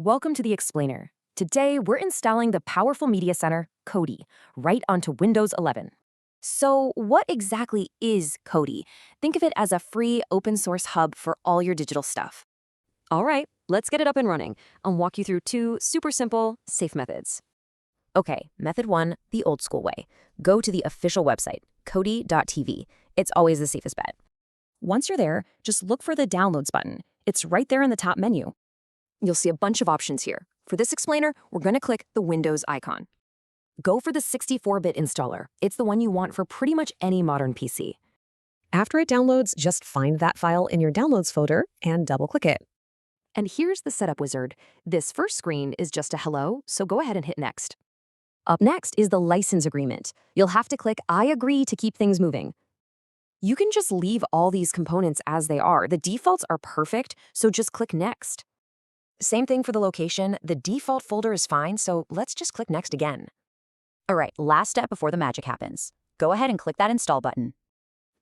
Welcome to the Explainer. Today, we're installing the powerful media center, Kodi, right onto Windows 11. So, what exactly is Kodi? Think of it as a free, open-source hub for all your digital stuff. All right, let's get it up and running. I'll walk you through two super simple, safe methods. Okay, method one, the old school way. Go to the official website, kodi.tv. It's always the safest bet. Once you're there, just look for the Downloads button. It's right there in the top menu. You'll see a bunch of options here. For this explainer, we're going to click the Windows icon. Go for the 64-bit installer. It's the one you want for pretty much any modern PC. After it downloads, just find that file in your Downloads folder and double-click it. And here's the setup wizard. This first screen is just a hello, so go ahead and hit next. Up next is the license agreement. You'll have to click I agree to keep things moving. You can just leave all these components as they are. The defaults are perfect, so just click next. Same thing for the location. The default folder is fine, so let's just click next again. All right, last step before the magic happens. Go ahead and click that install button.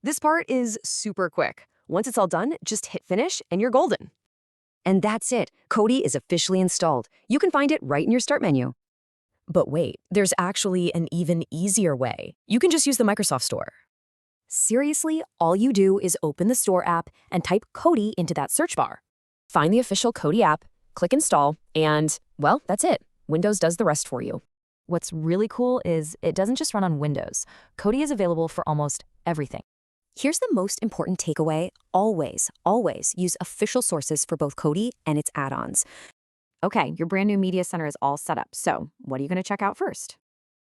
This part is super quick. Once it's all done, just hit finish and you're golden. And that's it. Kodi is officially installed. You can find it right in your start menu. But wait, there's actually an even easier way. You can just use the Microsoft Store. Seriously, all you do is open the Store app and type Kodi into that search bar. Find the official Kodi app, click install, and, well, that's it. Windows does the rest for you. What's really cool is it doesn't just run on Windows. Kodi is available for almost everything. Here's the most important takeaway. Always, always use official sources for both Kodi and its add-ons. Okay, your brand new media center is all set up, so what are you going to check out first?